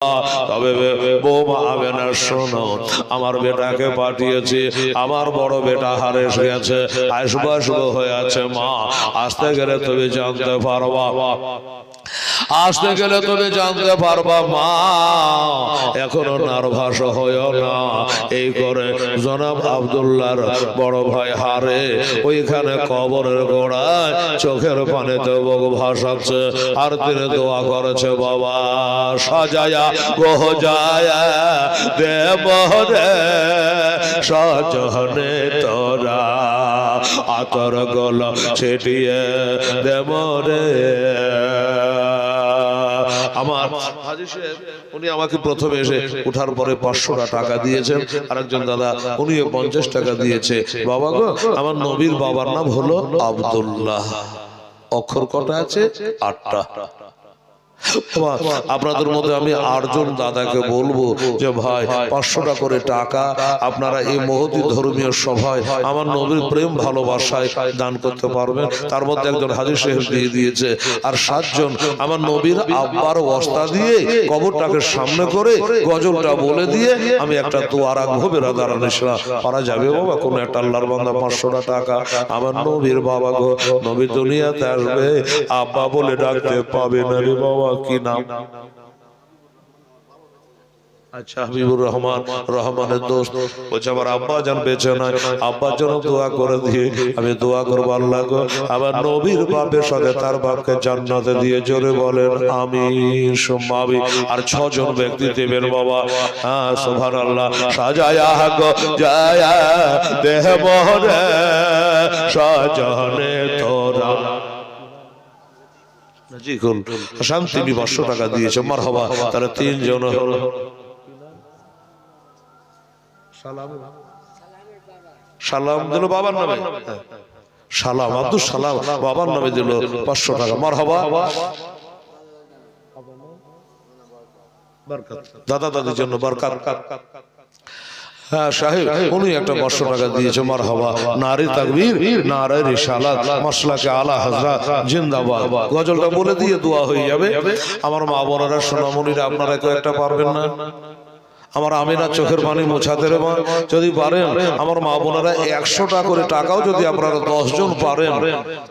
তবে বৌমা আমেনা শোনো, আমার বেটাকে পাঠিয়েছি, আমার বড় বেটা হারেস গেছে, আসবো আসবো হয়ে আছে মা, আসতে গেলে তুমি জানতে পারবা, আসতে গেলে তুমি জানতে পারবা মা, এখনো নার্ভাস হইও না। এই করে জনাব আব্দুল্লাহর বড় ভাই হারে ওইখানে কবরের গোড়ায় চোখের পানিতে বুক ভাসাচ্ছে আর তিনি দোয়া করেছে, বাবা সাজায়া গোহ যায় দেব রে সজনে তোরা, আতর গোল ছিটিয়ে দেব রে। আমার হাজী সাহেব উনি আমাকে প্রথমে এসে উঠার পরে 500 টাকা দিয়েছেন, আরেকজন দাদা উনিও 50 টাকা দিয়েছে। বাবা গো, আমার নবীর বাবার নাম হলো আব্দুল্লাহ, অক্ষর কটা আছে? 8টা। আপনাদের মধ্যে আমি 8 জন দাদাকে বলবো যে ভাই 500 টাকা করে টাকা আপনারা এই মহতী ধর্মীয় সভায় আমার নবীর প্রেম ভালোবাসায় দান করতে পারবেন। তার মধ্যে একজন হাজী সাহেব দিয়ে দিয়েছে, আর 7 জন আমার নবীর আব্বার ওয়াস্তা দিয়ে কবরটাকে সামনে করে গজলটা বলে দিয়ে আমি একটা দোয়া রাখবো। বেরাদার ইসলাম পারা যাবে বাবা? কোন একটা আল্লাহর বান্দা 500 টাকা আমার নবীর বাবা গো, নবী দুনিয়াতে আসবে আব্বা বলে ডাকতে পাবে না রে বাবা। কি নাম? আচ্ছা, হাবিবুর রহমান, রহমানের দোস্ত বলছে আমার আব্বা জান বেঁচে নাই, আব্বার জন্য দোয়া করে দিয়ে আমি দোয়া করবো, আল্লাহ গো আমার নবীর বাপের সাথে তার বাপকে জান্নাতে দিয়ে জোরে বলেন আমিন সুম্মা আমিন। আর 6 জন ব্যক্তি দেবেন বাবা, হ্যাঁ সুবহানাল্লাহ। সাজায়া গো জায়া দেহ বহরে সাজনে তোরা, জি কোন শান্তি 500 টাকা দিয়েছে, মারহাবা। তাহলে 3 জন হলো। সালাম দিল বাবার নামে, সালাম আব্দুল সালাম বাবার নামে দিল 500 টাকা, মারহাবা। দাদা দাদির জন্য বরকত। হ্যাঁ সাহেব উনি একটা 500 টাকা দিয়েছে, মারহাবা। নারী তাকবীর, নারে রিসালাত, মাসলাকে আলা হযরত জিন্দাবাদ। গজলটা বলে দিয়ে দোয়া হয়ে যাবে। আমার মা বোনেরা সোনামণিরা আপনারা কেউ একটা পারবেন না? আমার আমিনা চোখের পানি মোছাতে রে মা, যদি পারেন আমার মা বোনেরা 100 টাকা করে টাকাও যদি আপনারা 10 জন পারেন,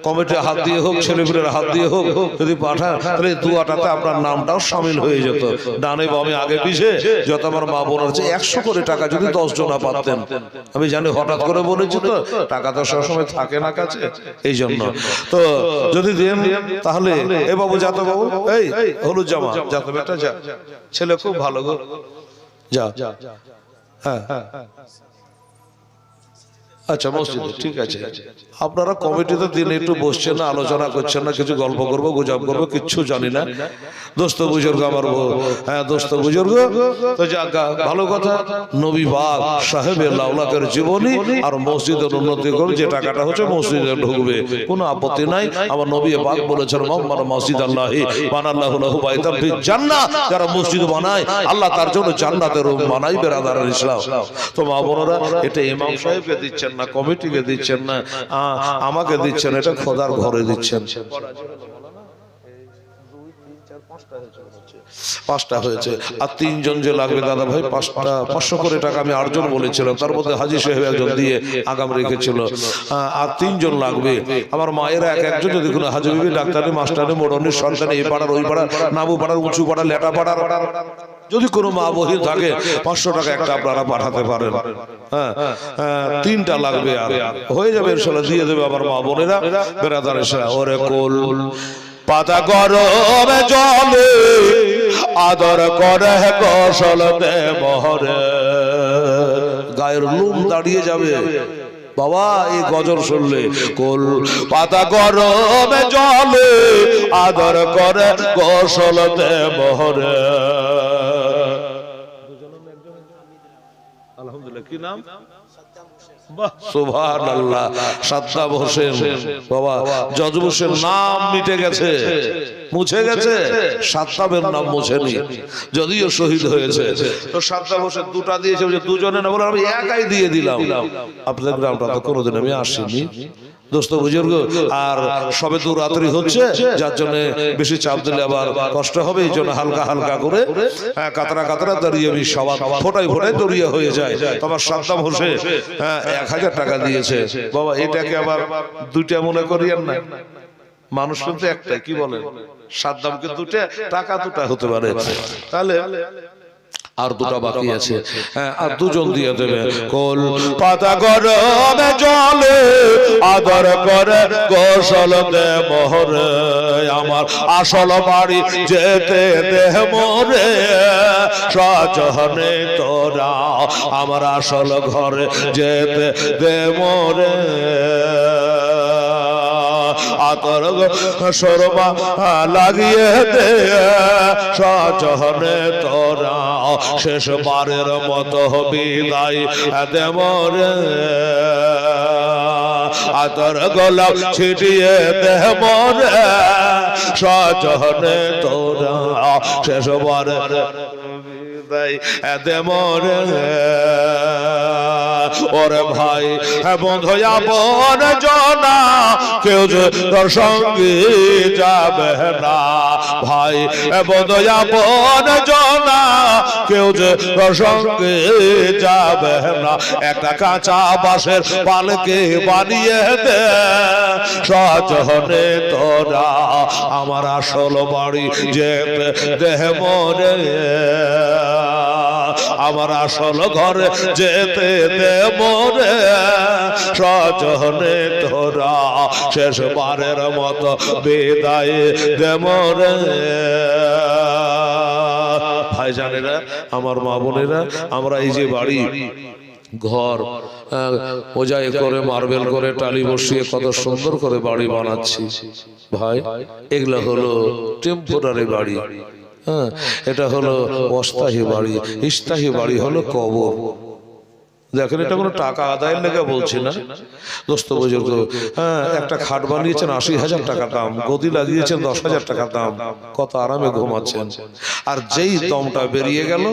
কমিটির হাত দিয়ে হোক ছেলেপুলের হাত দিয়ে হোক যদি পাঠান, তাহলে দুয়াটাতে আপনার নামটাও শামিল হয়ে যেত। ডানে বামে আগে পিছে যত আমার মা বোনেরা আছে 100 করে টাকা যদি 10 জনা পাতেন। আমি জানি হঠাৎ করে বলেছি তো, টাকা তো সবসময় থাকে না কাছে, এই জন্য তো যদি দেন তাহলে। এ বাবু যাতো বাবু, এই হলুদ জামা যাতো বেটা, যা ছেলে খুব ভালো গো, যা। হ্যাঁ আচ্ছা মসজিদে, ঠিক আছে। আপনারা কমিটিতে দিন একটু বসছেন না, আলোচনা করছেন না, কিছু গল্প করবো গুজব করবো, কিচ্ছু জানি না। দোস্ত বুজুর্গ আমার, হ্যাঁ দোস্ত বুজুর্গ তো যাক, ভালো কথা। নবী বাগ সাহেবের লাউলাকের জীবনী আর মসজিদের উন্নতি করে যে টাকাটা হচ্ছে মসজিদে ঢুকবে, কোনো আপত্তি নাই। আমার নবী পাক বলেছেন মোহাম্মদ মসজিদ আল্লাহি বানাল্লাহু লাহু বাইতান ফিল জান্নাহ, যারা মসজিদ বানায় আল্লাহ তার জন্য জান্নাতের রুম বানায়। বেরাদার ইসলাম, তো মা বোনেরা এটা ইমাম সাহেবকে দিচ্ছেন না, কমিটিকে দিচ্ছেন না, আমাকে দিচ্ছেন, এটা খোদার ঘরে দিচ্ছেন। 5টা হয়েছে, আর 3 জন যে লাগবে দাদা ভাই 500 করে টাকা আমি 8 জন বলেছিলাম, তার মধ্যে হাজী সাহেব একজন দিয়ে আগাম রেখেছিল, আর 3 জন লাগবে। আমার মায়েরা এক একজন যদি কোনো হাজী বিবি, ডাক্তারি, মাস্টারি, মোড়নের সন্তান, এই পাড়ার ওই পাড়ার, নাবু পাড়ার, উঁচু পাড়ার, লেটা পাড়ার, যদি কোনো মা বহির থাকে 500 টাকা একটা আপনারা পাঠাতে পারেন। হ্যাঁ 3টা লাগবে, আর হয়ে যাবে ইনশাআল্লাহ, দিয়ে দেবে আমার মা বোনেরা। বেরাদার ইসলাম, ওরে কোল পাতা গরমে জলে আদর করে গোসল দেব রে, গায়ের লোম দাঁড়িয়ে যাবে বাবা এই গজল শুনলে। কোল পাতা গরমে জলে আদর করে গোসল দেব রে। আলহামদুলিল্লাহ, কি নাম? সুবহানাল্লাহ, সাদ্দাম হোসেন বাবা। জজ হোসেন নাম মিটে গেছে, মুছে গেছে, সাদ্দামের নাম মুছেনি, যদিও শহীদ হয়েছে। তো সাদ্দাম হোসেন 2টা দিয়েছে, 2 জনে না বলে আমি একাই দিয়ে দিলাম। আপনাদের গ্রামটা তো কোনোদিন আমি আসিনি, দোস্ত বুজুর্গ, আর সবে দূর রাত্রি হচ্ছে, যার জন্য বেশি চাপ দিলে আবার কষ্ট হবে, এই জন্য হালকা হালকা করে কাতরা কাতরা দরিয়ে সবার ফোটাই ফোটাই দরিয়ে হয়ে যায়। তোমার সাদ্দাম হোসেন 1000 টাকা দিয়েছে বাবা, এটাকে আবার দুইটা মনে করিয়েন না, মানুষ কিন্তু একটাই, কি বলেন, সাদ্দামকে দুটা টাকা দুটা হতে পারে, তাহলে আর দুটা বাকি আছে, আর দুজন দিয়ে দেবে। কোল পাতা গরমে জলে আদর করে গোসল দে মোহরে, আমার আসল বাড়ি যেতে দেহ মোরে, সজনে তোরা আমার আসল ঘরে যেতে দে মোরে, আতর সরবা লাগিয়ে দে সজনে তোরা, শেষবারের মতো বিদায় দে মোরে, আতর গোলাপ ছিটিয়ে দে মোরে, সজনে তোরা শেষবারের বিদায় দে মোরে। ওরে ভাই বন্ধু আপন জনা কেউ যে তোর সঙ্গে যাবে না, ভাই বন্ধু আপন জনা কেউ যে তোর সঙ্গে যাবে না, একটা কাঁচা বাঁশের পালকে বানিয়ে দে সজনে তোরা আমার আসল বাড়ি যেতে দেহ মোরে, আমার আসল ঘরে যেতে দে মোরে, সজনে তোরা শেষবারের মতো বিদায় দে মোরে। ভাইজানেরা, আমার মা বোনেরা, আমরা এই যে বাড়ি ঘর ওজাই করে মার্বেল করে টালি বসিয়ে কত সুন্দর করে বাড়ি বানাচ্ছি ভাই, এগুলা হলো টেম্পোরারি বাড়ি, এটা হলো অস্থায়ী বাড়ি, স্থায়ী বাড়ি হলো কবর। দেখেন, এটা কোনো টাকা আদায়ের লেগে বলছি না দোস্ত বুজুর্গ, একটা খাট বানিয়েছেন 80,000 টাকা দাম, গদি লাগিয়েছেন 10,000 টাকা দাম, কত আরামে ঘুমাচ্ছেন, আর যেই দমটা বেরিয়ে গেল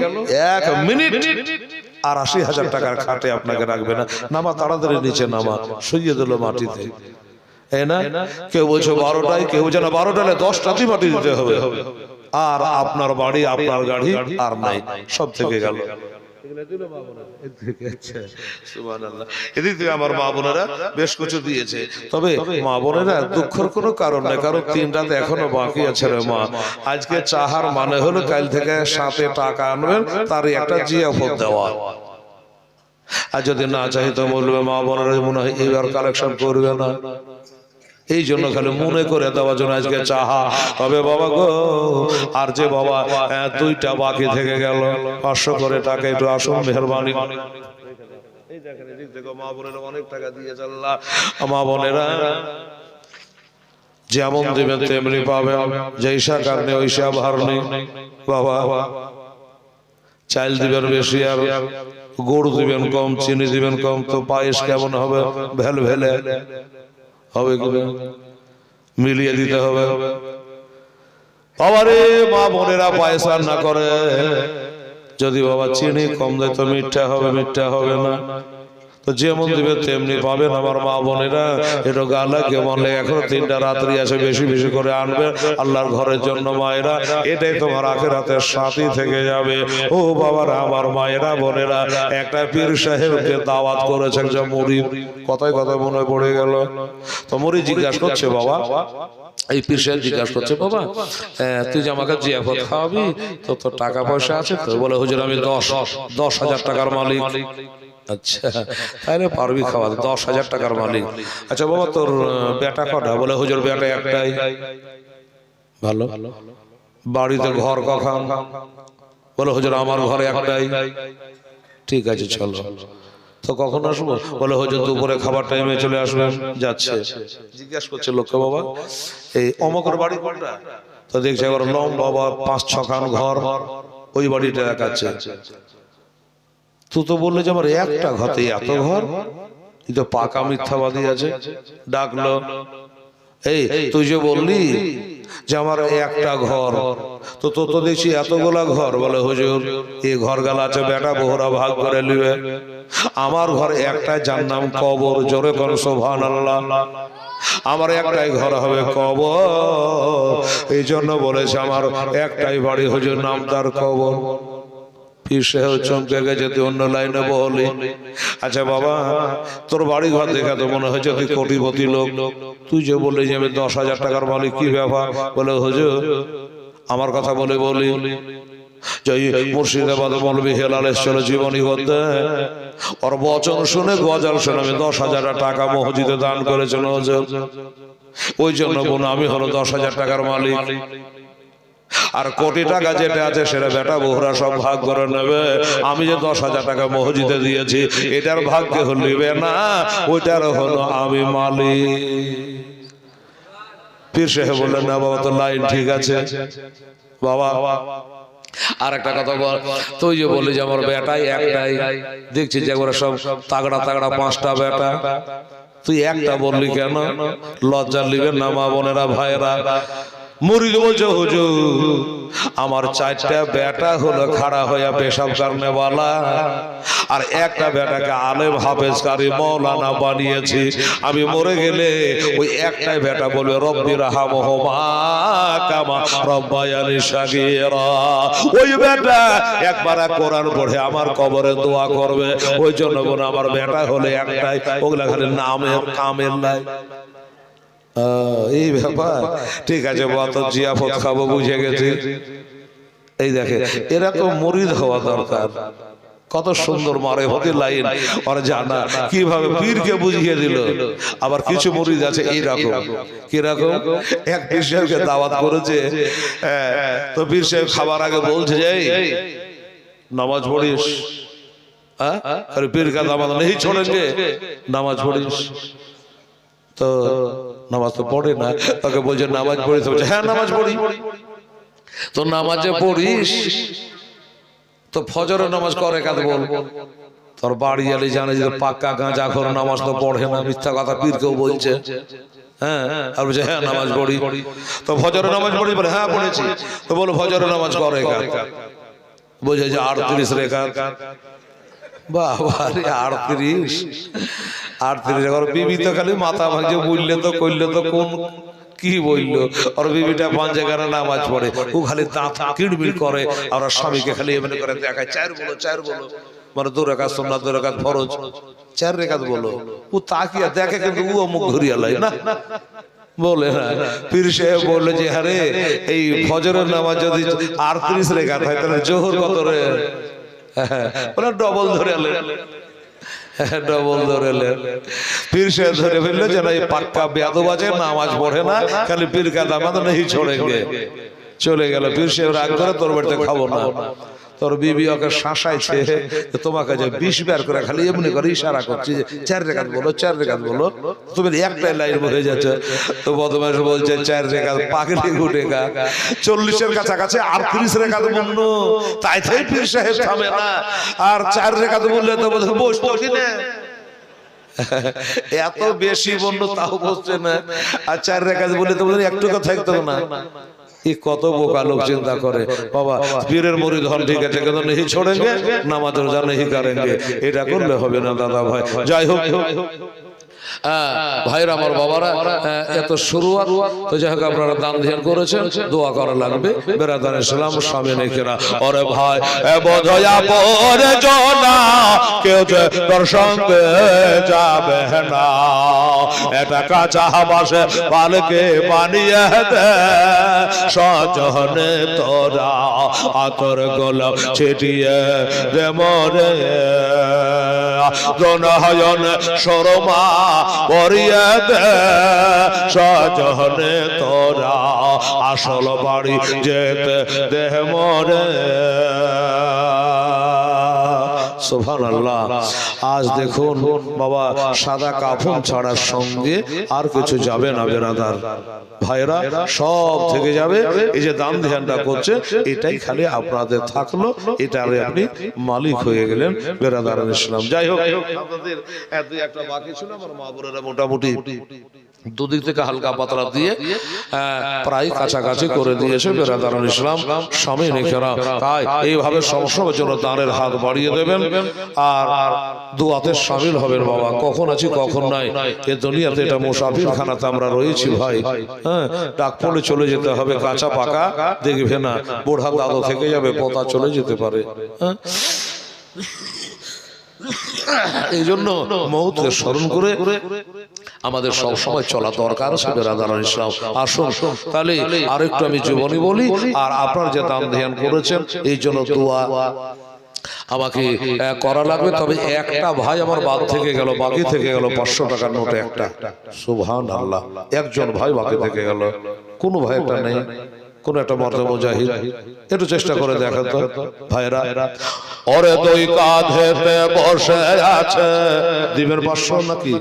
1 মিনিট আর 80,000 টাকার খাটে আপনাকে রাখবে না, নামা তাড়াতাড়ি নিচে নামা, শুইয়ে দিল মাটিতে, এই না? কেউ বলছে 12টায়, কেউ বলছে না 12টায় 10টাতেই মাটি দিতে হবে, আর আপনার বাড়ি আপনার গাড়ি আর নাই, সব থেকে গেল। আমার মা বোনেরা বেশ কিছু দিয়েছে, তবে মা বোনেরা দুঃখের কোনো কারণ নেই, কারণ 3 রাত এখনো বাকি আছে রে মা। আজকে চাহার মানে হলো কাল থেকে সাথে টাকা আনবেন, তারই একটা জিয়াফত দেওয়া, আর যদি না চাই তো বলবে মা বোনেরা মনে হয় এবার কালেকশন করবে না, এই জন্য খালি মনে করে দেওয়ার জন্য আজকে চাহা। তবে বাবা গো, আর যে বাবা 2টা বাকি থেকে গেল 500 করে টাকা একটু আসুন মেহরবানি। এই দেখেন, এদিক থেকে মা বোনেরা অনেক টাকা দিয়েছে, আল্লাহ মা বোনেরা যেমন দিবেন তেমনি পাবেন, যেইসা কারণে ওইসা ভার নেই বাবা। চাল দিবেন বেশি আর গুড় দিবেন কম, চিনি দিবেন কম, তো পায়েস কেমন হবে, ভেল ভেলে হবে, কি মিলিয়ে দিতে হবে। বাবারে মা বোনেরা পায়েস রান্না করে, যদি বাবা চিনি কম দেয় তো মিঠা হবে, মিঠা হবে না, তো যেমন দিবে তেমনি পাবেন আমার মা বোনেরা। এটা গালা কেমন লাগে, এখনো 3টা রাত্রি আছে, বেশি বেশি করে আনবে আল্লাহর ঘরের জন্য মায়েরা, এটাই তোমার আখিরাতের সাথী থেকে যাবে। ও বাবারা, আমার মায়েরা বোনেরা, একটা পীর সাহেবকে দাওয়াত করেছেন, যে মুরিদ, কথায় কথায় মনে পড়ে গেল, তো মুরিদ জিজ্ঞাসা করছে, বাবা এই পীর সাহেব জিজ্ঞাসা করছে, বাবা তুই যে আমাকে জিয়াফত খাওয়াবি, তো তোর টাকা পয়সা আছে তো? বলে হুজুর আমি 10,000 টাকার মালিক। আচ্ছা, তাহলে পারবি খাওয়াতে, 10,000 টাকার মালিক। আচ্ছা বাবা তোর বেটা কটা? বলে হুজুর বেটা একটাই। ভালো, বাড়িতে ঘর কখন? বলে হুজুর আমার ঘরে একটাই। ঠিক আছে চলো, তো কখন আসবো? বলে হুজুর দুপুরে খাবার টাইমে চলে আসবেন। যাচ্ছে, জিজ্ঞাসা করছে লোককে, বাবা এই অমকের বাড়ি কোনটা? তো দেখছে এবার লম্বা বাবা 5-6 খান ঘর, ওই বাড়িটা দেখাচ্ছে। তুই তো বললে যে আমার একটা ঘরে এত ঘর, তুই তো পাকা মিথ্যাবাদী আছে। ডাকলো, এই তুই যে বললি যে আমার একটা ঘর, তো তো দেখছি এতগুলা ঘর। বলে হুজুর এই ঘর গালা আছে, বেটা বহুরা ভাগ করে নিবে। আমার ঘর একটাই, যার নাম কবর। জোরে কোন সুবহানাল্লাহ। আমার একটাই ঘর হবে কবর। এই জন্য বলেছে আমার একটাই বাড়ি হুজুর, নাম তার কবর। পীর সাহেব চমকে গেছে, তুই অন্য লাইনে বলি। আচ্ছা বাবা, তোর বাড়ি ঘর দেখে তো মনে হচ্ছে তুই কোটিপতি লোক। তুই যে বললি যে আমি 10,000 টাকার মালিক, কি ব্যাপার? বলে হুজুর আমার কথা বলে বলি, মুর্শিদাবাদ মৌলভী হেলাল এসেছিল জীবনী করতে, ওর বচন শুনে গজল শুনে আমি 10,000 টাকা মসজিদে দান করেছিল হুজুর। ওই জন্য বোন আমি হলো 10,000 টাকার মালিক। আর কোটি টাকা যেটা আছে সেটা বেটা বউরা সব ভাগ করে নেবে। আমি যে 10,000 টাকা মসজিদে দিয়েছি এটার ভাগ্যে হলিবে না, ওইটার হলো আমি মালিক। পীর সাহেব বললেন না বাবা, তো লাইন ঠিক আছে বাবা। আর একটা কথা বল, তুই যে বললি যে আমার বেটাই একটাই, দেখছি যে ওরা সব তাগড়া তাগড়া 5টা বেটা, তুই একটা বললি কেন? লজ্জা নিবেন না মা বোনেরা ভাইরা? মুরিদ বলছে হুজুর আমার 4টা বেটা হলো খাড়া হইয়া পেশাব করনেওয়ালা, আর একটা বেটাকে আলেম হাফেজ কারি মৌলানা বানিয়েছি। আমি মরে গেলে ওই একটাই বেটা বলবে রব্বি রাহমহুমা কামা রব্বায়ানি সাগীরা। ওই বেটা একবার কোরআন পড়ে আমার কবরে দোয়া করবে। ওই জন্য বলে আমার বেটা হলে একটাই, ওগুলা খালি নামের কামের নাই। এই ব্যাপার, ঠিক আছে বাবা, জিয়াফত খাবো, বুঝে গেছি। এই দেখে এরকম মুরিদ হওয়া দরকার। কত সুন্দর মারে হতে লাইন আর জানা কিভাবে পীরকে বুঝিয়ে দিল। আবার কিছু মুরিদ আছে এইরকম, কিরকম? এক পীর সাহেবকে দাওয়াত করেছে, তো পীর সাহেব খাবার আগে বলছে যে নামাজ পড়িস। আরে পীর কা দাওয়াত নেই ছোড়েঙ্গে, নামাজ পড়িস। তো নামাজ তো পড়ে না, তাকে বলছে নামাজ পড়িস। হ্যাঁ নামাজ পড়ি। তো নামাজে পড়িস তো ফজরের নামাজ করে কাজ বল। তোর বাড়ি এলে জানে যে পাক্কা গাঁজাখোর, নামাজ তো পড়ে না, মিথ্যা কথা পীর কেউ বলছে। হ্যাঁ, আর বলছে হ্যাঁ নামাজ পড়ি। তো ফজরের নামাজ পড়ি? বলে হ্যাঁ পড়েছি। তো বলো ফজরের নামাজ করে কাজ, বলছে যে 38 রেখাত। বাবা রে, 38 বিবি তো খালি মাথা ভাঙছে, বুঝলে তো করলে তো কোন কি বললো। আর বিবিটা 5 জায়গায় নামাজ পড়ে, ও খালি দাঁত কিড়মিড় করে, আর স্বামীকে খালি এমনি করে দেখায় 4 বলো, মানে 2 রাকাত সুন্নাত 2 রাকাত ফরজ, 4 রাকাত বলো। ও তাকিয়া দেখে কিন্তু ও মুখ ঘুরিয়া লাই না, বলে না। পীর সাহেব বললো যে আরে এই ফজরের নামাজ যদি 38 রাকাত হয় তাহলে জোহর কত রে? বলে ডবল ধরে এলেন, ডবল ধরে এলেন। পীর সাহেব ধরে ফেললো যে না এই পাক্কা বেয়াদব আছে, নামাজ পড়ে না, খালি পীর কা দামাত নেই ছোড়েঙ্গে। চলে গেল। পীর সাহেব রাগ করে তোর বাড়িতে খাবো না। তোর বিবি ওকে শাসাইছে, তোমাকে যে 20 বার করে খালি এমনি করে ইশারা করছে যে 4 রাকাত বলো, 4 রাকাত বলো, তুমি একটাই লাইন বলে যাচ্ছে। তো বদমাশ বলছে 4 রাকাত পাগলি গুটেগা, 40-এর কাছাকাছি 38 রাকাত বলল। তাই পীর সাহেব থামে না, আর 4 রাকাত বললে তো বোধহয় বসতো কিনা। এত বেশি বলল তাও বসছে না, আর 4 রাকাত বললে তো বোধহয় একটু কথা থাকতো না। কত বোকা লোক চিন্তা করে। বাবা পীরের মুরিদ হন ঠিক আছে, কিন্তু নেই ছোড়েঙ্গে, নামাজ রোজা নেই করেঙ্গে, এটা করলে হবে না দাদা ভাই। যাই হোক ভাইরা আমার বাবারা, এত শুরুয়াত তো যাই হোক আপনারা দান ধ্যান করেছেন, দোয়া করা লাগবে। বেরাদার ইসলাম স্বামী নেকেরা, ওরে ভাই বোঝয়া পরে জনা কেউ যে তোর সঙ্গে যাবে না, এটা কাঁচা বাসে পালকে বানিয়ে দে সজনে তোরা, আতর গোলাপ ছিটিয়ে দে মরে জনহয়ন শরমা পরিয়ে দে সজনে তোরা, আসল বাড়ি যেতে দেহ মরে। সুবহানাল্লাহ। আজ দেখুন বাবা, সাদা কাফন ছাড়ার সঙ্গে আর কিছু যাবে না বেরাদার ভাইরা, সব থেকে যাবে। এই যে দান ধ্যানটা করছে এটাই খালি আপনাদের থাকলো, এটারে আপনি মালিক হয়ে গেলেন বেরাদার ইসলাম। যাই হোক আপনাদের একটা বাকি ছিল, আমার মা বোনেরা মোটামুটি দুদিক থেকে হালকা পাতলা দিয়ে প্রায় কাছাকাছি করে দিয়েছে বেরাদার ইসলাম স্বামী নেকেরা। তাই এইভাবে সবসময়ের জন্য দানের হাত বাড়িয়ে দেবেন। আর দোয়াতে শামিল হবেন বাবা। কখন আছি কখন নাই এ দুনিয়াতে, এটা মুসাফির খানাতে আমরা রয়েছি ভাই। হ্যাঁ, ডাক পড়লে চলে যেতে হবে, কাঁচা পাকা দেখবে না, বুড়া দাদু থেকে যাবে, পোতা চলে যেতে পারে। হ্যাঁ, এই জন্য মওতকে স্মরণ করে আমাদের সব সময় চলা দরকার। ইসলাম আসুন তাহলে আরেকটু আমি জীবনী বলি, আর আপনার যে দাম ধ্যান করেছেন এই জন্য দোয়া আমাকে করা লাগবে। তবে একটা ভাই আমার বাদ থেকে গেল, বাকি থেকে গেল 500 টাকার নোটে একটা। সুবহানাল্লাহ, একজন ভাই বাকি থেকে গেল। কোন ভাইটা নেই, কোন একটা মর্যাদা মুজাহিদ, একটু চেষ্টা করে দেখেন তো ভাইরা। ওরে দুই কাঁধেতে বসে আছে, দিবেন 500 নাকি?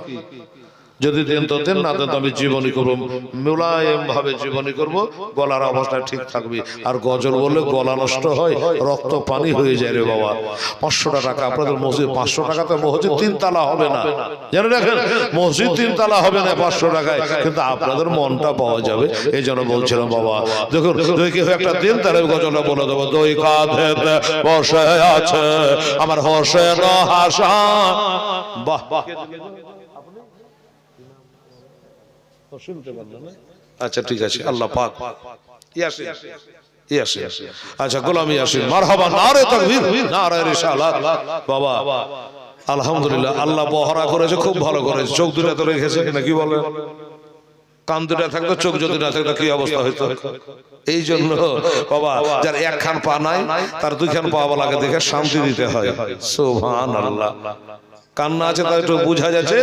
যদি দেন তো দেন, না দেন তো আমি জীবনী করবো, মোলায়েম ভাবে জীবনী করব, গলার অবস্থা ঠিক থাকবে। আর গজল বললে গলা নষ্ট হয়, রক্ত পানি হয়ে যায় রে বাবা। 500 টাকা আপনাদের মসজিদ, 500 টাকাতে মসজিদ 3 তালা হবে না, জেনে রাখেন। মসজিদ 3 তালা হবে না 500 টাকায়, কিন্তু আপনাদের মনটা পাওয়া যাবে। এই জন্য বলছিলাম বাবা, দেখুন যদি কেউ একটা দিন তাহলে গজলটা বলে দেবো। দুই কাঁধেতে বসে আছে আমার হোসেন হাসান। বাহ, আচ্ছা ঠিক আছে, আল্লাহ পাক আচ্ছা গোলামি আসিন, মারহাবা, নারে তাকবীর, নারে রিসালাত। বাবা আলহামদুলিল্লাহ, আল্লাহ বহরা করেছে, খুব ভালো করেছে। চোখ দুটা তো রেখেছে নাকি বলে, কান দুটা থাকতো, চোখ যদি না থাকতো কি অবস্থা হইতো। এই জন্য বাবা যার একখান পা নাই তার 2খান পা বলাকে দেখে শান্তি দিতে হয়। সুবহানাল্লাহ, কান্না আছে তাই একটু বোঝা যাচ্ছে,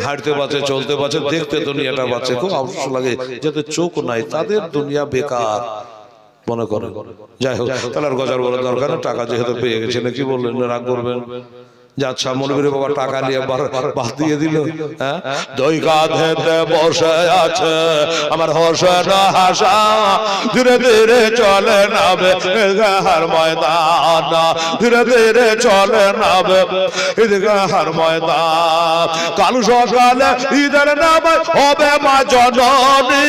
হাঁটতে পারছে, চলতে পারছে, দেখতে দুনিয়াটা পাচ্ছে। খুব আফসোস লাগে যাদের চোখ নাই, তাদের দুনিয়া বেকার মনে করে। যাই হোক, তাহলে আর গজার বলার দরকার না, টাকা যেহেতু পেয়ে গেছে নাকি বললেন, রাগ করবেন। যাচ্ছা মৌলবীর বাবা টাকা নিয়ে বাদ দিয়ে দিল। হ্যাঁ, দুই কাঁধেতে বসে আছে আমার হোসেন হাসান, ধীরে ধীরে চলে নাবে ঈদগাহর ময়দান, ধীরে ধীরে চলে নাবে ঈদগাহর ময়দান। কাল সকালে ঈদের নামে হবে মা জননী,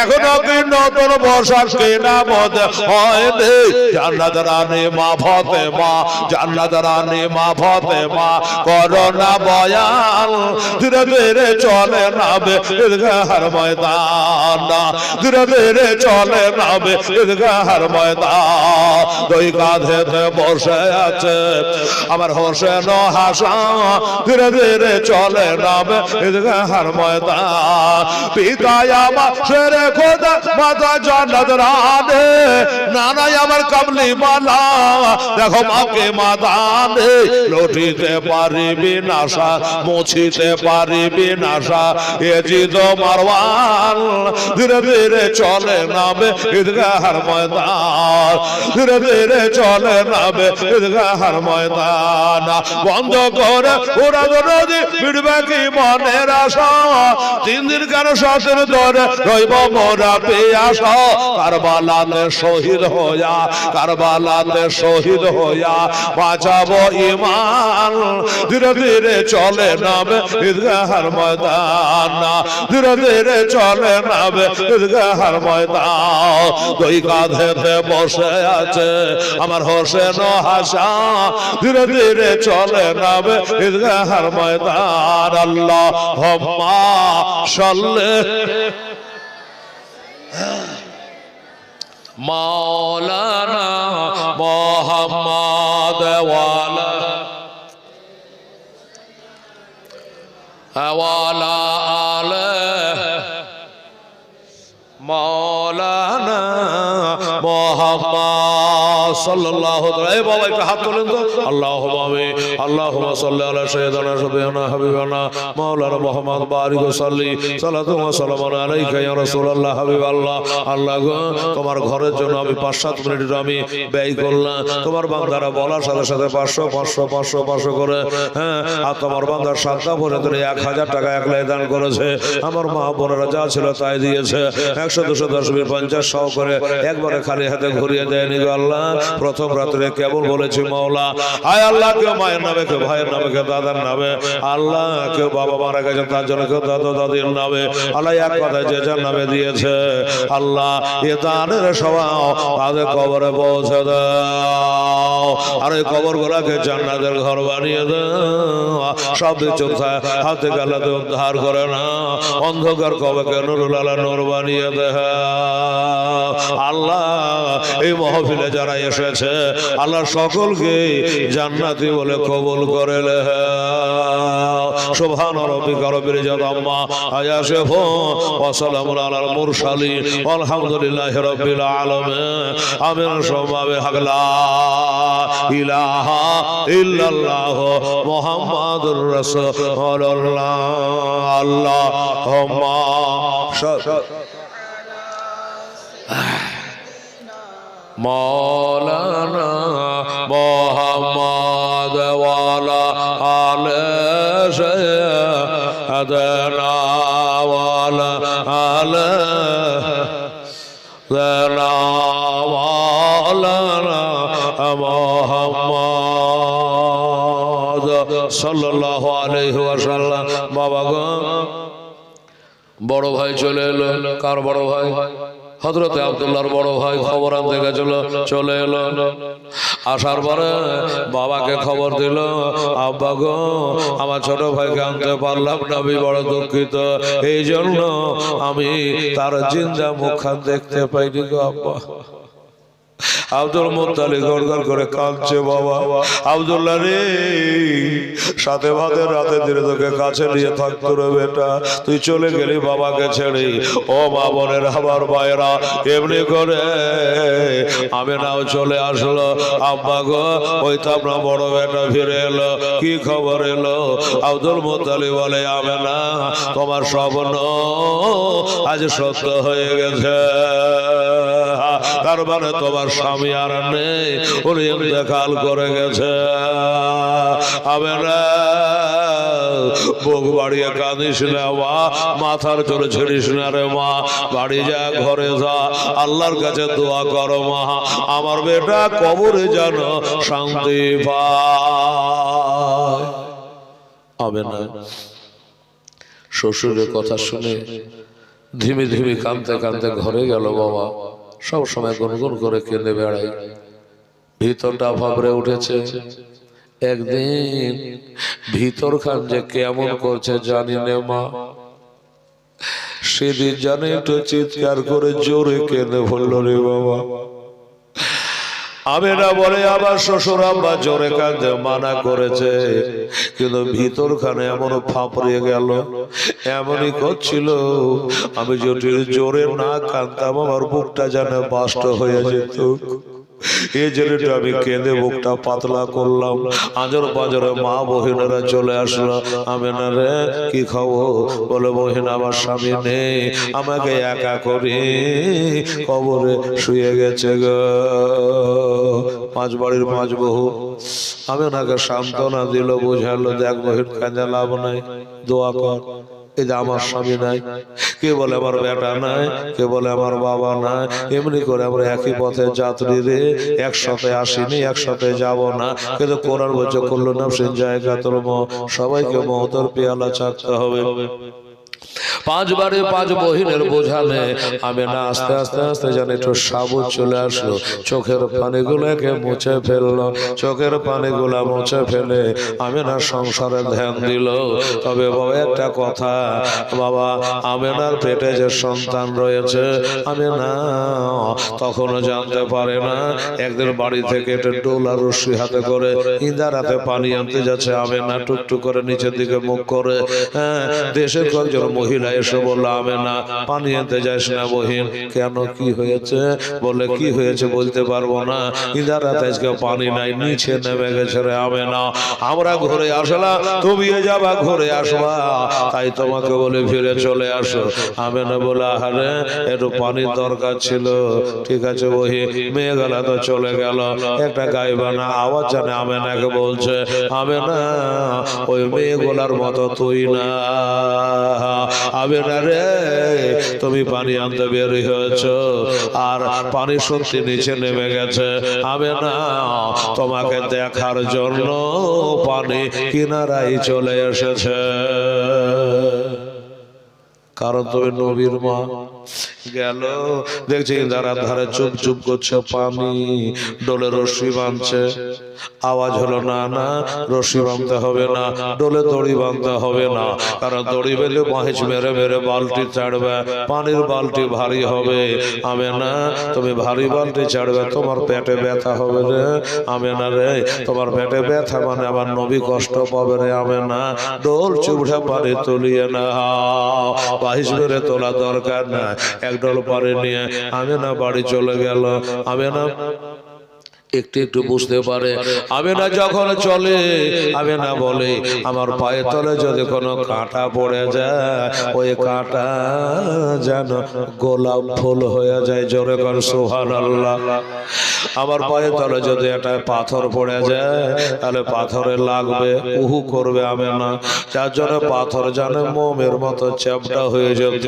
এখনো কি নতুন পোশাক কেনা বোধ হয়নি। জান্নাত রানী মা ফাতেমা, জান্নাত রানী মা ফাতেমা করোনা বয়ান, ধীরে ধীরে চলে নাবে ঈদগাহর ময়দান, ধীরে ধীরে চলে নাবে ঈদগাহর ময়দান। দুই কাঁধেতে বসে আছে আমার হোসেন হাসান, ধীরে ধীরে চলে নাবে ঈদগাহর ময়দান। পিতায় আমার শেরে খোদা, মাতা জান্নাত রানী, নানাই আমার কামলি মালা, দেখো মাকে মাদানে। লুটিতে পারিবি নাশা, মুছিতে পারিবি নাশা, এ জিদ মারওয়ান, ধীরে ধীরে চলে নাবে ঈদগাহর ময়দান, ধীরে ধীরে চলে নাবে ঈদগাহর ময়দান। বন্ধ করে ওরা নদী মিটবে কি মনের আশা, 3 দিন কেন শ্বাসের ধরে রইব মোরা পেয়াসা। কারবালাতে শহীদ হইয়া, কারবালাতে শহীদ হইয়া বাঁচাবো ইমান, ধীরে ধীরে চলে নাবে ঈদগাহর ময়দান, ধীরে ধীরে চলে নাবে ঈদগাহর ময়দান। দুই কাঁধেতে বসে আছে আমার হোসেন হাসান, ধীরে ধীরে চলে নাবে ঈদগাহর ময়দান। আল্লাহুম্মা সাল্লি মাওলানা মুহাম্মদ ওয়ালা আলে মাওলানা মুহাম্মদ সাল্লাল্লাহু আলাইহি। এই বাবা একটা হাত তোলেন তো। আল্লাহুম্মা সাল্লি আলা সাইয়্যিদিনা হাবিবানা হাবিবানা মাওলানা মুহাম্মদ বারিক সাল্লি সালাতু ওয়া সালামু আলাইকা ইয়া রাসূলুল্লাহ হাবিবাল্লাহ। আল্লাহ গো, তোমার ঘরের জন্য আমি 5-7 মিনিট আমি ব্যয় করলাম। তোমার বান্দারা বলার সাথে সাথে 500 500 500 500 করে, হ্যাঁ, আর তোমার বান্দার সাতটা পর্যন্ত 1000 টাকা একলাই দান করেছে। আমার মা বোনেরা যা ছিল তাই দিয়েছে। 100 200 10 20 50 100 করে একবারে খালি হাতে ঘুরিয়ে দেয়নি গো আল্লাহ। প্রথম রাত্রে কেবল বলেছি মাওলা হায় আল্লাহ, কেউ মায়ের নামে, কেউ ভাইয়ের নামে, কেউ দাদার নামে, আল্লাহ কেউ বাবা মারা গেছে তার জন্য, কেউ দাদা দাদির নামে, আল্লাহ এক কথায় যে যার নামে দিয়েছে আল্লাহ এ দানের স্বভাব তাদের কবরে পৌঁছে দাও, আর এই কবর গুলাকে জান্নাতের ঘর বানিয়ে দাও, সব কিছু হাতে গালাতে উদ্ধার করে না, অন্ধকার কবরকে নুরুল আলা নূর বানিয়ে দাও আল্লাহ। এই মাহফিলে যারা এসেছে আল্লাহ সকলকে জান্নাতি বলে কবুল করে নাও। সুবহান রাব্বিকা রাব্বিল ইজ্জাতি আম্মা ইয়াসিফুন ওয়া সালামুন আলাল মুরসালিন আলহামদুলিল্লাহি রাব্বিল আলামিন। আমিন। সবাবে হাগলা ইলাহা ইল্লাল্লাহ মুহাম্মাদুর রাসূলুল্লাহ। আল্লাহুম্মা মাওলানা মুহাম্মদ ওয়া আলা আলি সাইয়্যিদিনা ওয়া আলা আলি সাইয়্যিদিনা মাওলানা মুহাম্মদ সাল্লাল্লাহু আলাইহি ওয়াসাল্লাম। বাবা গো, বড় ভাই চলে এলো। কার বড় ভাই? হযরতে আব্দুল্লাহর বড় ভাই খবর আনতে গেছিল, চলে এলো। আসার পরে বাবাকে খবর দিল, আব্বা গো আমার ছোট ভাইকে আনতে পারলাম না, আমি বড় দুঃখিত, এই জন্য আমি তার জিন্দা মুখখান দেখতে পাইনি গো আব্বা। আব্দুল মুত্তালিব গড়গড় করে কাঁদছে। বাবা আব্দুল্লাহ রে, সাথে ভাতের রাতে ধীরে তোকে কাছে নিয়ে থাকতো রে বেটা, তুই চলে গেলি বাবাকে ছেড়ে। ও মা বোনের আমার ভাইরা, এমনি করে আমিনাও চলে আসলো। আব্বা গো, ওই তো আপনার বড় বেটা ফিরে এলো, কি খবর এলো? আব্দুল মুত্তালিব বলে, আমিনা তোমার স্বপ্ন আজ সত্য হয়ে গেছে, তার মানে তোমার স্বামী আর নেই, উনি ইন্তেকাল করে গেছে। আমিনা বুক বাড়িয়ে কাঁদিস না মা, মাথার চলে ছেড়িস না রে মা, বাড়ি যা, ঘরে যা, আল্লাহর কাছে দোয়া করো মা, আমার বেটা কবরে যেন শান্তি পায়। আমিনা শ্বশুরের কথা শুনে ধিমি ধিমি কাঁদতে কাঁদতে ঘরে গেল। বাবা সব সময় গুনগুন করে কেঁদে বেড়াই, ভিতরটা ভাবরে উঠেছে। একদিন ভিতর খান যে কেমন করছে জানি না মা, সেদিন জানে একটু চিৎকার করে জোরে কেঁদে বলল রে বাবা। আমিনা বলে, আবার শ্বশুর আব্বা জোরে কাঁদতে মানা করেছে, কিন্তু ভিতর খানে এমন ফাঁপড়ে গেল, এমনই করছিল আমি যদি জোরে না কাঁদতাম আমার বুকটা যেন বাস্ট হয়ে যেত। এই জন্য আমি কেঁদে বুকটা পাতলা করলাম। আজর বাজরে মা বহিনেরা চলে আসলো। আমিনা রে, কি খবর? বলে, বহিন আমার স্বামী নেই, আমাকে একা করে কবরে শুয়ে গেছে গো। পাঁচ বাড়ির পাঁচ বহু আমিনাকে সান্ত্বনা দিল, বুঝালো, দেখ বহিন কাঁদে লাভ নাই, দোয়া কর। এই যে আমার স্বামী নাই, কে বলে আমার বেটা নাই, কে বলে আমার বাবা নাই, এমনি করে আমরা একই পথে যাত্রী রে, একসাথে আসিনি, একসাথে যাব না, কিন্তু কোরআন বলছে করলো না সে জায়গা তোর সবাইকে মহতর পেয়ালা চাকতে হবে। পাঁচ বারে পাঁচ বহিনের বোঝালে আমিনা আস্তে আস্তে আস্তে জানে একটু সাবুত চলে আসলো, চোখের পানিগুলোকে মুছে ফেললো, চোখের পানিগুলা মুছে ফেলে আমিনা সংসারে ধ্যান দিল। তবে বাবা একটা কথা, বাবা আমিনার পেটে যে সন্তান রয়েছে আমিনা তখনও জানতে পারে না। একদিন বাড়ি থেকে একটা ডোলা রশ্মি হাতে করে ইঁদার হাতে পানি আনতে যাচ্ছে। আমিনা টুকটুক করে নিচের দিকে মুখ করে, হ্যাঁ, দেশের কয়েকজন মহিলা এসে বললো, আমিনা পানি আনতে যাস না বহিন। কেন, কি হয়েছে? বলে, কি হয়েছে বলতে পারবো না, ইঁদার হাতে আজকে পানি নাই, নিচে নেমে গেছে রে আমিনা, আমরা ঘরে আসলাম, তুমিও যাবা ঘরে আসবা, তাই তোমাকে বলে ফিরে চলে আসো। আমিনা বলে, আরে একটু পানির দরকার ছিল। ঠিক আছে বহিন। মেয়ে গেলা তো চলে গেল, একটা গাইবানা আওয়াজ জানে আমিনাকে বলছে, আমিনা ওই মেয়ে গোলার মতো তুই না, আমেনা রে তুমি পানি আনতে বের হয়েছ আর পানি সত্যি নিচে নেমে গেছে আমেনা তোমাকে দেখার জন্য পানি কিনারায় চলে এসেছে কারণ তুমি নবীর মা গেল দেখছি ধারা ধারে চুপ চুপ করছে পানি ডোলে রশি বাঁধছে আওয়াজ হলো না না রশি বাঁধতে হবে না ডোলে দড়ি বাঁধতে হবে না কারণ দড়ি বেঁধে মাহিচ মেরে মেরে বালতি চাড়বে পানির বালতি ভারী হবে আমেনা তুমি ভারী বালতি চাড়বে তোমার পেটে ব্যথা হবে রে আমেনা রে তোমার পেটে ব্যথা মানে আমার নবী কষ্ট পাবে রে আমেনা ডোল চুবড়া পানি তুলিয়ে না মাহিচ মেরে তোলা দরকার না এক ডোল পানি নিয়ে আমেনা বাড়ি চলে গেল আমেনা একটু একটু বুঝতে পারে আমেনা যখন চলে আমেনা বলে আমার পায়ের তলে যদি কোনো কাঁটা পড়ে যায় ওই কাঁটা যেন গোলাপ ফুল হয়ে যায় জোরে কর সুবহানাল্লাহ আমার পায়ের তলে যদি একটা পাথর পড়ে যায় তাহলে পাথরে লাগবে উহু করবে আমেনা যার জন্য পাথর যেন মোমের মতো চ্যাপটা হয়ে যেত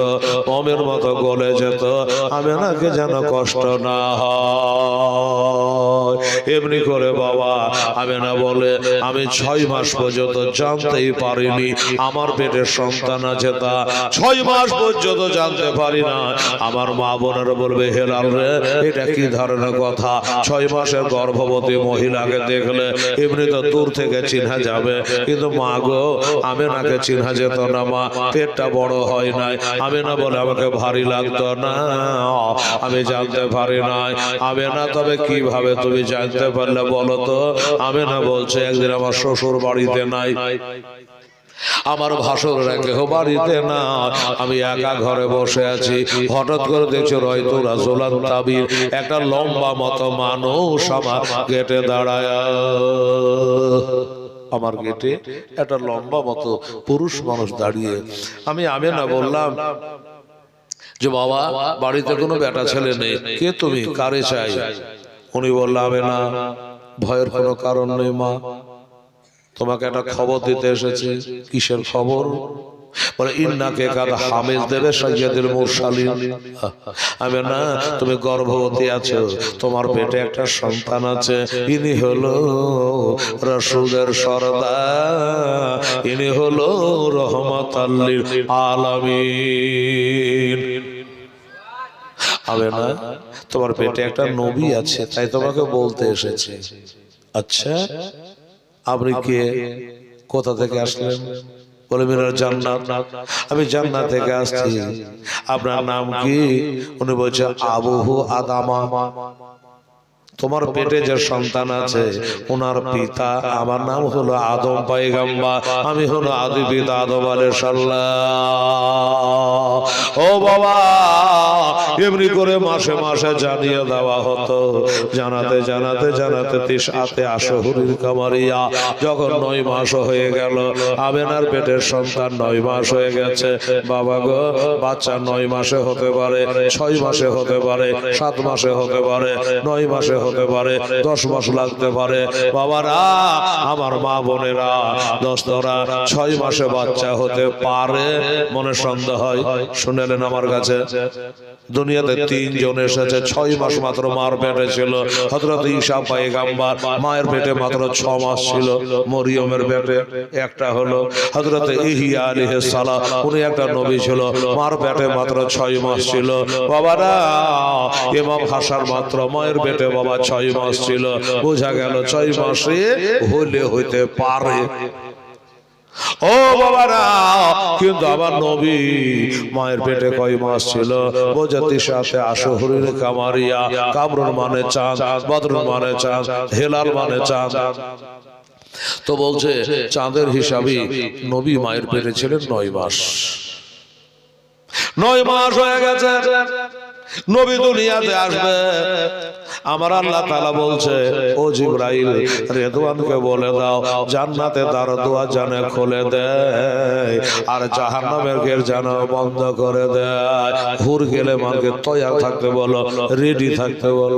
মোমের মতো গলে যেত আমেনাকে যেন কষ্ট না হয় এমনি করে বাবা আমেনা বলে আমি 6 মাস পর্যন্ত জানতেই পারিনি আমার পেটের সন্তান আছে তা 6 মাস পর্যন্ত জানতে পারি না আমার মা বোনেরা বলবে হেলাল রে এটা কি ধরনের কথা 6 মাসের গর্ভবতী মহিলাকে দেখলে এমনি তো দূর থেকে চিনা যাবে কিন্তু মা গো আমেনাকে চিনা যেত না মা পেটটা বড় হয় নাই আমেনা বলে আমাকে ভারী লাগতো না আমি জানতে পারি নাই আমেনা তবে কিভাবে তুমি জানতে পারলে বলো তো আমেনা বলছে একদিন আমার শ্বশুর বাড়িতে নাই আমার ভাসুররা কেউ বাড়িতে না আমি একা ঘরে বসে আছি হঠাৎ করে দেখছি হয়তো রাজুলান তাবির একটা লম্বা মতো মানুষ আমার গেটে দাঁড়ায় আমার গেটে একটা লম্বা মতো পুরুষ মানুষ দাঁড়িয়ে আমি আমেনা বললাম যে বাবা বাড়িতে কোনো বেটা ছেলে নেই কে তুমি কারে চাই উনি বলল আমেনা ভয়ের কোনো কারণ নেই মা তোমাকে একটা খবর দিতে এসেছে কিসের খবর বলে ইন্নাকে কাদা হামেজ দেবে সাইয়্যিদুল মুরসালিন আমেনা তুমি গর্ভবতী আছো তোমার পেটে একটা সন্তান আছে ইনি হলো রাসূলের সরদার ইনি হলো রহমাতাল লিল আলামিন আমেনা তোমার পেটে একটা নবী আছে তাই তোমাকে বলতে এসেছে আচ্ছা আপনি কে কোথা থেকে আসলেন বলে মিনার জান্নাত আমি জান্নাত থেকে আসছি আপনার নাম কি উনি বলছে আবুহু আদামা তোমার পেটে যে সন্তান আছে ওনার পিতা আমার নাম হলো আদম পয়গম্বর আমি হলো আদি পিতা আদম আলাইহিস সালাম ও বাবা এমনি করে মাসে মাসে জানিয়ে দেওয়া হতো জানাতে জানাতে জানাতে 9 আশহুরুল কামারিয়া যখন 9 মাস হয়ে গেল আমেনার পেটের সন্তান 9 মাস হয়ে গেছে বাবা গো বাচ্চা 9 মাসে হতে পারে 6 মাসে হতে পারে 7 মাসে হতে পারে 9 মাসে হতে পারে 10 মাস লাগতে পারে বাবারা আমার মা বোনেরা দোস্তরা 6 মাসে বাচ্চা হতে পারে মনে সন্দেহ হয় শুনলেন আমার কাছে দুনিয়াতে 3 জন এসেছে 6 মাস মাত্র মার পেটে ছিল হযরত ঈসা পয়গম্বর মায়ের পেটে মাত্র 6 মাস ছিল মরিয়মের পেটে একটা হলো হযরত ইহইয়া আলাইহিস সালাম উনি একটা নবী ছিল মার পেটে মাত্র 6 মাস ছিল বাবারা ইমাম হাসান মাত্র মায়ের পেটে বাবা 6 মাস ছিল বোঝা গেল 6 মাসে হলে হইতে পারে ও বাবারা কিন্তু আমার নবী মায়ের পেটে কয় মাস ছিল বোঝাতে সাথে আশহুরুল কামারিয়া কামরুন মানে চাঁদ বদরুন মানে চাঁদ হেলাল মানে চাঁদ তো বলছে চাঁদের হিসাবে নবী মায়ের পেটে ছিলেন 9 মাস 9 মাস হয়ে গেছে নবী দুনিয়াতে আসবে আমার আল্লাহ তাআলা বলছে ও জিবরাইল রেদওয়ানকে বলে দাও জান্নাতে তার দোয়া জানে খুলে দেয় আর জাহান্নামের গেট যেন বন্ধ করে দেয় হুর গেলে মাকে তৈয়ার থাকতে বলো রেডি থাকতে বলো